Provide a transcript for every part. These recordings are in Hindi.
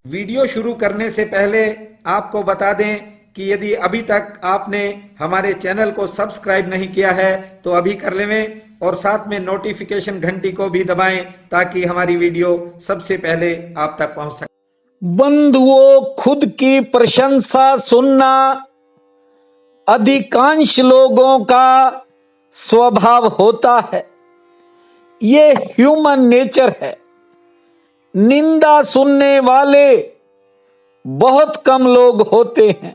वीडियो शुरू करने से पहले आपको बता दें कि यदि अभी तक आपने हमारे चैनल को सब्सक्राइब नहीं किया है तो अभी कर लें और साथ में नोटिफिकेशन घंटी को भी दबाएं ताकि हमारी वीडियो सबसे पहले आप तक पहुंच सके। बंधुओं, खुद की प्रशंसा सुनना अधिकांश लोगों का स्वभाव होता है। ये ह्यूमन नेचर है। निंदा सुनने वाले बहुत कम लोग होते हैं,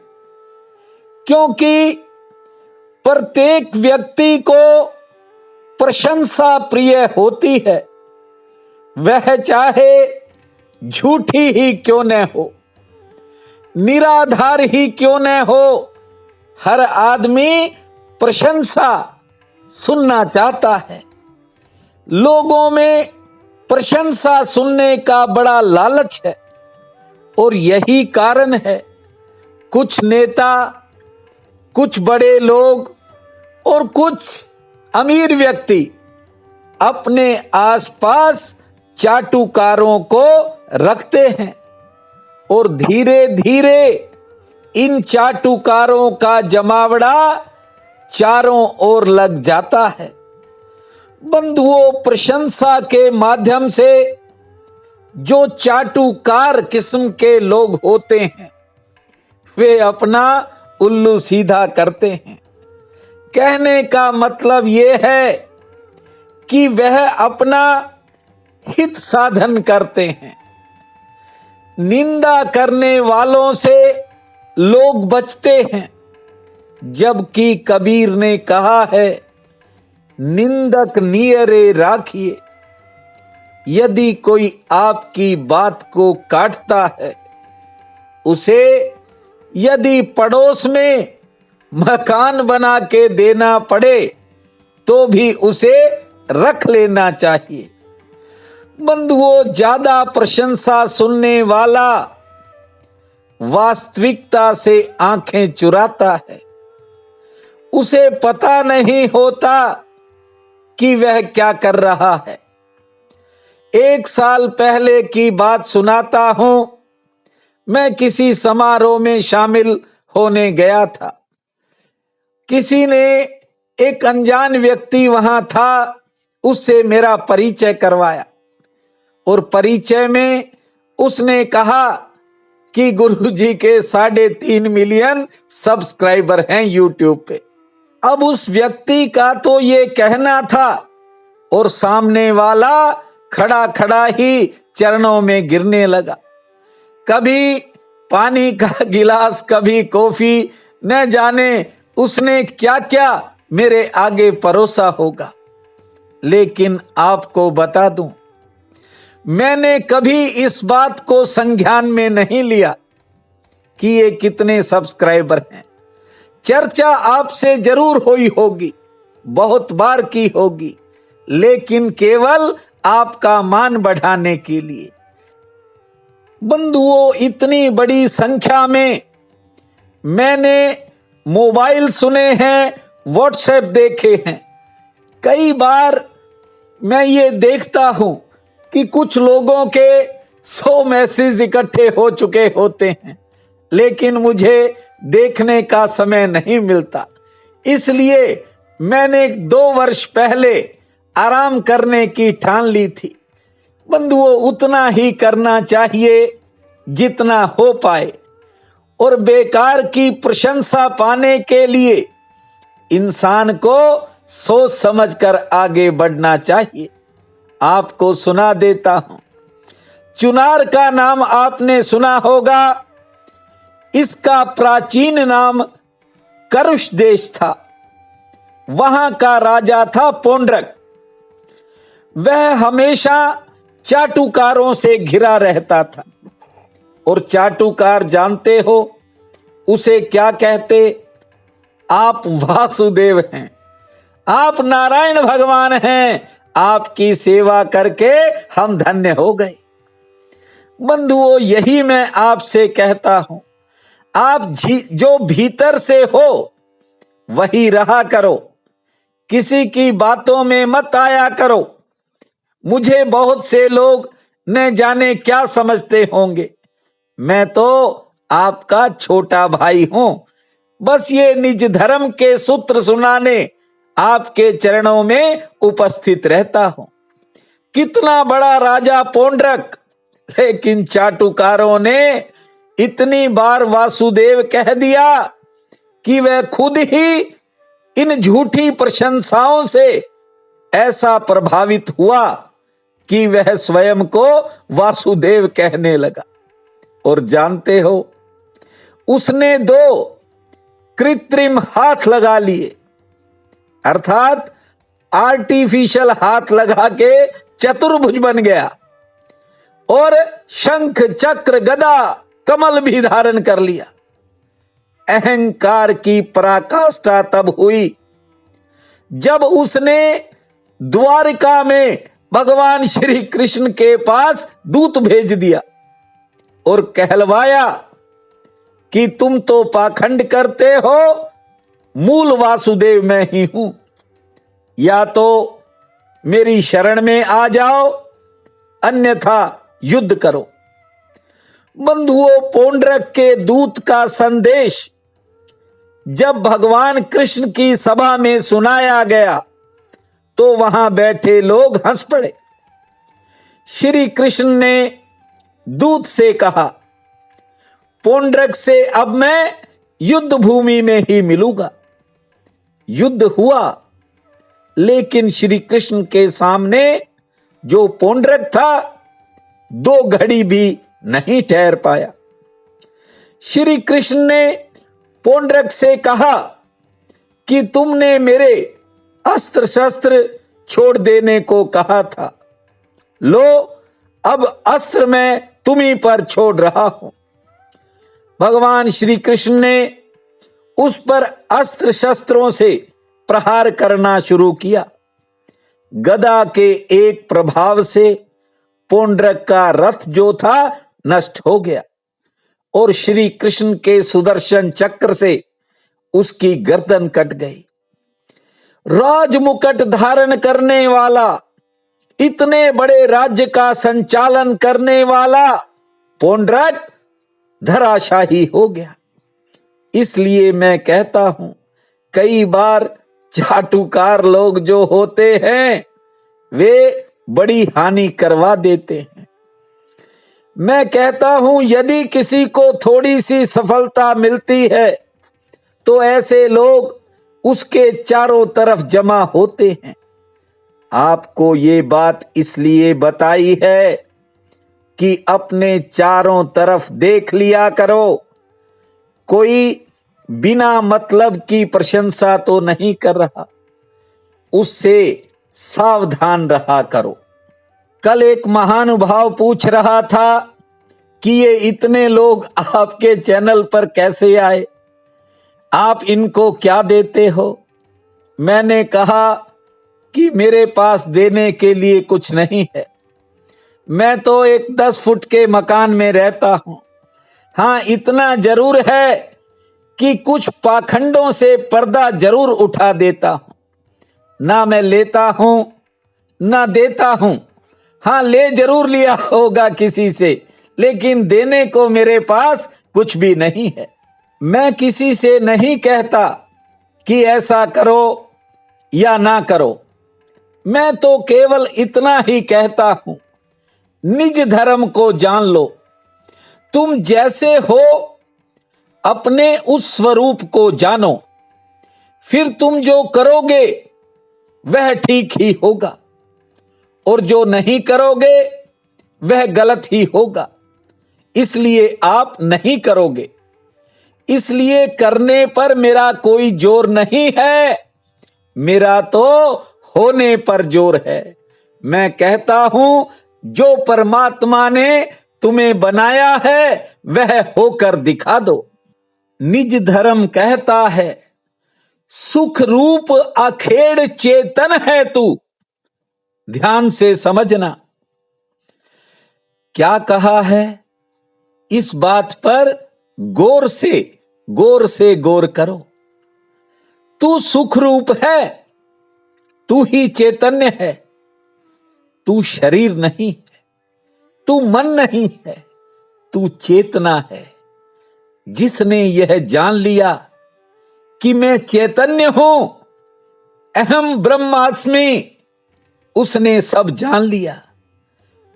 क्योंकि प्रत्येक व्यक्ति को प्रशंसा प्रिय होती है, वह चाहे झूठी ही क्यों न हो, निराधार ही क्यों न हो। हर आदमी प्रशंसा सुनना चाहता है। लोगों में प्रशंसा सुनने का बड़ा लालच है और यही कारण है कुछ नेता, कुछ बड़े लोग और कुछ अमीर व्यक्ति अपने आसपास चाटुकारों को रखते हैं और धीरे धीरे इन चाटुकारों का जमावड़ा चारों ओर लग जाता है। बंधुओं, प्रशंसा के माध्यम से जो चाटुकार किस्म के लोग होते हैं वे अपना उल्लू सीधा करते हैं। कहने का मतलब ये है कि वह अपना हित साधन करते हैं। निंदा करने वालों से लोग बचते हैं, जबकि कबीर ने कहा है, निंदक नियरे राखिए। यदि कोई आपकी बात को काटता है, उसे यदि पड़ोस में मकान बना के देना पड़े तो भी उसे रख लेना चाहिए। बंधुओं, ज्यादा प्रशंसा सुनने वाला वास्तविकता से आंखें चुराता है। उसे पता नहीं होता कि वह क्या कर रहा है। 1 साल पहले की बात सुनाता हूं। मैं किसी समारोह में शामिल होने गया था। किसी ने, एक अनजान व्यक्ति वहां था, उससे मेरा परिचय करवाया और परिचय में उसने कहा कि गुरुजी के 3.5 मिलियन सब्सक्राइबर हैं यूट्यूब पे। अब उस व्यक्ति का तो ये कहना था और सामने वाला खड़ा खड़ा ही चरणों में गिरने लगा। कभी पानी का गिलास, कभी कॉफी, न जाने उसने क्या क्या मेरे आगे परोसा होगा। लेकिन आपको बता दूं, मैंने कभी इस बात को संज्ञान में नहीं लिया कि ये कितने सब्सक्राइबर हैं। चर्चा आपसे जरूर हुई होगी, बहुत बार की होगी, लेकिन केवल आपका मान बढ़ाने के लिए। बंधुओं, इतनी बड़ी संख्या में मैंने मोबाइल सुने हैं, व्हाट्सएप देखे हैं। कई बार मैं ये देखता हूं कि कुछ लोगों के 100 मैसेज इकट्ठे हो चुके होते हैं, लेकिन मुझे देखने का समय नहीं मिलता। इसलिए मैंने 2 वर्ष पहले आराम करने की ठान ली थी। बंधुओं, उतना ही करना चाहिए जितना हो पाए, और बेकार की प्रशंसा पाने के लिए इंसान को सोच समझकर आगे बढ़ना चाहिए। आपको सुना देता हूं। चुनार का नाम आपने सुना होगा। इसका प्राचीन नाम करुष देश था। वहां का राजा था पोंड्रक। वह हमेशा चाटुकारों से घिरा रहता था, और चाटुकार जानते हो उसे क्या कहते? आप वासुदेव हैं, आप नारायण भगवान हैं, आपकी सेवा करके हम धन्य हो गए। बंधुओं, यही मैं आपसे कहता हूं, आप जो भीतर से हो वही रहा करो, किसी की बातों में मत आया करो। मुझे बहुत से लोग न जाने क्या समझते होंगे, मैं तो आपका छोटा भाई हूं, बस ये निज धर्म के सूत्र सुनाने आपके चरणों में उपस्थित रहता हूं। कितना बड़ा राजा पोंड्रक, लेकिन चाटुकारों ने इतनी बार वासुदेव कह दिया कि वह खुद ही इन झूठी प्रशंसाओं से ऐसा प्रभावित हुआ कि वह स्वयं को वासुदेव कहने लगा। और जानते हो, उसने 2 कृत्रिम हाथ लगा लिए, अर्थात आर्टिफिशियल हाथ लगा के चतुर्भुज बन गया और शंख चक्र गदा कमल भी धारण कर लिया। अहंकार की पराकाष्ठा तब हुई जब उसने द्वारिका में भगवान श्री कृष्ण के पास दूत भेज दिया और कहलवाया कि तुम तो पाखंड करते हो, मूल वासुदेव मैं ही हूं, या तो मेरी शरण में आ जाओ अन्यथा युद्ध करो। बंधुओं, पोंड्रक के दूत का संदेश जब भगवान कृष्ण की सभा में सुनाया गया तो वहां बैठे लोग हंस पड़े। श्री कृष्ण ने दूत से कहा, पोंड्रक से अब मैं युद्ध भूमि में ही मिलूंगा। युद्ध हुआ, लेकिन श्री कृष्ण के सामने जो पोंड्रक था 2 घड़ी भी नहीं ठहर पाया। श्री कृष्ण ने पोंड्रक से कहा कि तुमने मेरे अस्त्र शस्त्र छोड़ देने को कहा था, लो अब अस्त्र मैं तुम्हीं पर छोड़ रहा हूं। भगवान श्री कृष्ण ने उस पर अस्त्र शस्त्रों से प्रहार करना शुरू किया। गदा के एक प्रभाव से पोंड्रक का रथ जो था नष्ट हो गया और श्री कृष्ण के सुदर्शन चक्र से उसकी गर्दन कट गई। राजमुकुट धारण करने वाला, इतने बड़े राज्य का संचालन करने वाला पोंड्रक धराशाही हो गया। इसलिए मैं कहता हूं, कई बार चाटुकार लोग जो होते हैं वे बड़ी हानि करवा देते हैं। मैं कहता हूं, यदि किसी को थोड़ी सी सफलता मिलती है तो ऐसे लोग उसके चारों तरफ जमा होते हैं। आपको ये बात इसलिए बताई है कि अपने चारों तरफ देख लिया करो, कोई बिना मतलब की प्रशंसा तो नहीं कर रहा, उससे सावधान रहा करो। कल एक महानुभाव पूछ रहा था कि ये इतने लोग आपके चैनल पर कैसे आए, आप इनको क्या देते हो? मैंने कहा कि मेरे पास देने के लिए कुछ नहीं है, मैं तो एक 10 फुट के मकान में रहता हूं। हां, इतना जरूर है कि कुछ पाखंडों से पर्दा जरूर उठा देता हूं। ना मैं लेता हूं ना देता हूं। हां, ले जरूर लिया होगा किसी से, लेकिन देने को मेरे पास कुछ भी नहीं है। मैं किसी से नहीं कहता कि ऐसा करो या ना करो, मैं तो केवल इतना ही कहता हूं, निज धर्म को जान लो। तुम जैसे हो अपने उस स्वरूप को जानो, फिर तुम जो करोगे वह ठीक ही होगा और जो नहीं करोगे वह गलत ही होगा। इसलिए आप नहीं करोगे, इसलिए करने पर मेरा कोई जोर नहीं है, मेरा तो होने पर जोर है। मैं कहता हूं, जो परमात्मा ने तुम्हें बनाया है वह होकर दिखा दो। निज धर्म कहता है, सुख रूप अखेड़ चेतन है तू। ध्यान से समझना क्या कहा है, इस बात पर गौर से गौर करो। तू सुख रूप है, तू ही चैतन्य है, तू शरीर नहीं है, तू मन नहीं है, तू चेतना है। जिसने यह जान लिया कि मैं चैतन्य हूं, अहम ब्रह्मास्मि, उसने सब जान लिया,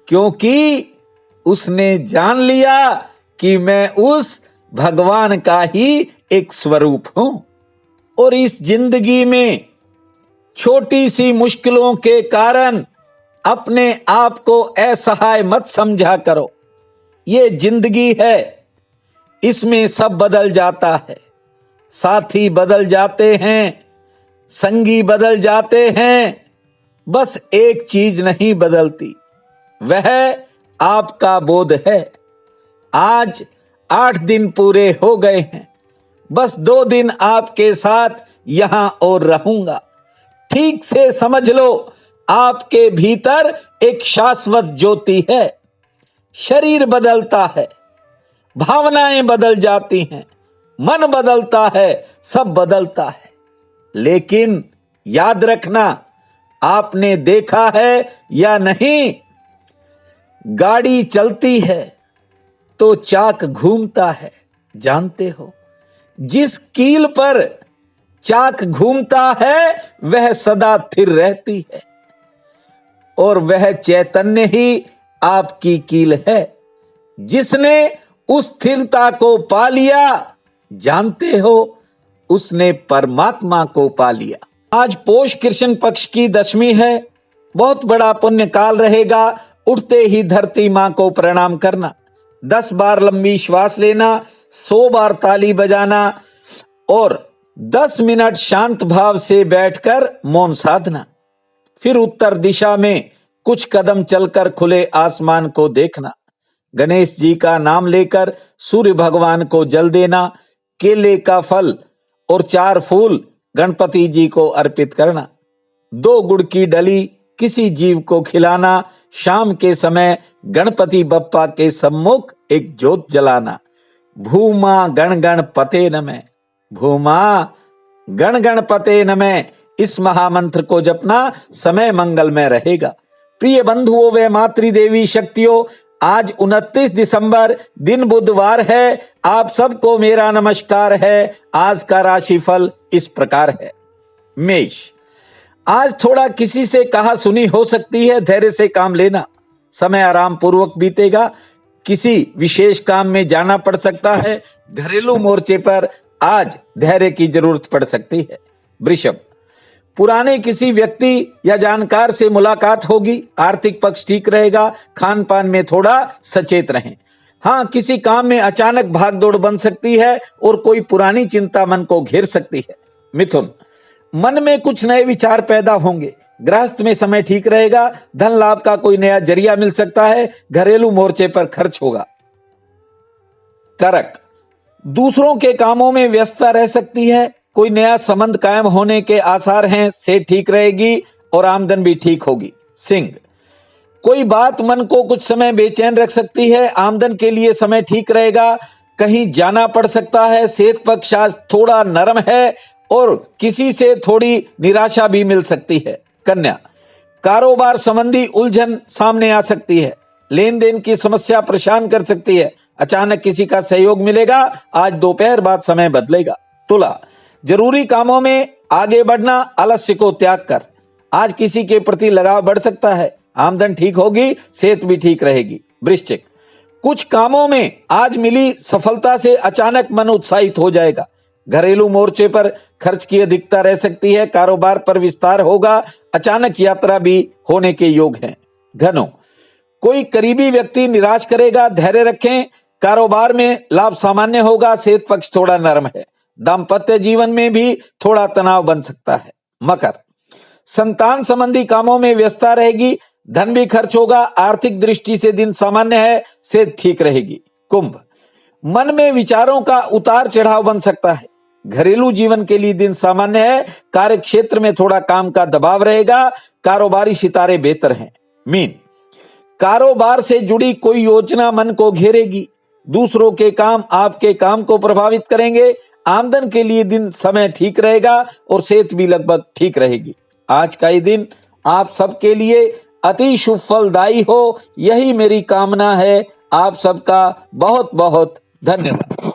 क्योंकि उसने जान लिया कि मैं उस भगवान का ही एक स्वरूप हूं। और इस जिंदगी में छोटी सी मुश्किलों के कारण अपने आप को असहाय मत समझा करो। ये जिंदगी है, इसमें सब बदल जाता है। साथी बदल जाते हैं, संगी बदल जाते हैं, बस एक चीज नहीं बदलती, वह आपका बोध है। आज 8 दिन पूरे हो गए हैं, बस 2 दिन आपके साथ यहां और रहूंगा। ठीक से समझ लो, आपके भीतर एक शाश्वत ज्योति है। शरीर बदलता है, भावनाएं बदल जाती हैं, मन बदलता है, सब बदलता है। लेकिन याद रखना, आपने देखा है या नहीं, गाड़ी चलती है तो चाक घूमता है, जानते हो? जिस कील पर चाक घूमता है वह सदा स्थिर रहती है, और वह चैतन्य ही आपकी कील है। जिसने उस स्थिरता को पा लिया, जानते हो, उसने परमात्मा को पा लिया। आज पोष कृष्ण पक्ष की 10वीं है, बहुत बड़ा पुण्य काल रहेगा। उठते ही धरती मां को प्रणाम करना, 10 बार लंबी श्वास लेना, 100 बार ताली बजाना और 10 मिनट शांत भाव से बैठकर मौन साधना। फिर उत्तर दिशा में कुछ कदम चलकर खुले आसमान को देखना। गणेश जी का नाम लेकर सूर्य भगवान को जल देना, केले का फल और 4 फूल गणपति जी को अर्पित करना। 2 गुड़ की डली किसी जीव को खिलाना। शाम के समय गणपति बप्पा के सम्मुख एक ज्योत जलाना। भूमा गण गण पते नमः, भूमा गण गण पते नमः, इस महामंत्र को जपना, समय मंगलमय रहेगा। प्रिय बंधुओं व मातृदेवी शक्तियों, आज 29 दिसंबर दिन बुधवार है। आप सबको मेरा नमस्कार है। आज का राशिफल इस प्रकार है। मेष, आज थोड़ा किसी से कहा सुनी हो सकती है, धैर्य से काम लेना। समय आराम पूर्वक बीतेगा। किसी विशेष काम में जाना पड़ सकता है। घरेलू मोर्चे पर आज धैर्य की जरूरत पड़ सकती है। वृषभ, पुराने किसी व्यक्ति या जानकार से मुलाकात होगी। आर्थिक पक्ष ठीक रहेगा। खान पान में थोड़ा सचेत रहें। हाँ, किसी काम में अचानक भागदौड़ बन सकती है और कोई पुरानी चिंता मन को घेर सकती है। मिथुन, मन में कुछ नए विचार पैदा होंगे। गृहस्थ में समय ठीक रहेगा। धन लाभ का कोई नया जरिया मिल सकता है। घरेलू मोर्चे पर खर्च होगा। कर्क, दूसरों के कामों में व्यस्तता रह सकती है। कोई नया संबंध कायम होने के आसार हैं। सेहत ठीक रहेगी और आमदन भी ठीक होगी। सिंह, कोई बात मन को कुछ समय बेचैन रख सकती है। आमदन के लिए समय ठीक रहेगा। कहीं जाना पड़ सकता है। सेहत पक्ष आज थोड़ा नरम है और किसी से थोड़ी निराशा भी मिल सकती है। कन्या, कारोबार संबंधी उलझन सामने आ सकती है। लेन देन की समस्या परेशान कर सकती है। अचानक किसी का सहयोग मिलेगा। आज दोपहर बाद समय बदलेगा। तुला, जरूरी कामों में आगे बढ़ना, आलस्य को त्याग कर। आज किसी के प्रति लगाव बढ़ सकता है। आमदन ठीक होगी, सेहत भी ठीक रहेगी। वृश्चिक, कुछ कामों में आज मिली सफलता से अचानक मन उत्साहित हो जाएगा। घरेलू मोर्चे पर खर्च की अधिकता रह सकती है। कारोबार पर विस्तार होगा। अचानक यात्रा भी होने के योग हैं। धनु, कोई करीबी व्यक्ति निराश करेगा। धैर्य रखें। कारोबार में लाभ सामान्य होगा। सेहत पक्ष थोड़ा नरम है। दाम्पत्य जीवन में भी थोड़ा तनाव बन सकता है। मकर, संतान संबंधी कामों में व्यस्तता रहेगी। धन भी खर्च होगा। आर्थिक दृष्टि से दिन सामान्य है। सेहत ठीक रहेगी। कुंभ, मन में विचारों का उतार चढ़ाव बन सकता है। घरेलू जीवन के लिए दिन सामान्य है। कार्य क्षेत्र में थोड़ा काम का दबाव रहेगा। कारोबारी सितारे बेहतर हैं। मीन, कारोबार से जुड़ी कोई योजना मन को घेरेगी। दूसरों के काम आपके काम को प्रभावित करेंगे। आमदन के लिए दिन समय ठीक रहेगा और सेहत भी लगभग ठीक रहेगी। आज का ये दिन आप सबके लिए अति शुभ फलदायी हो, यही मेरी कामना है। आप सबका बहुत बहुत धन्यवाद।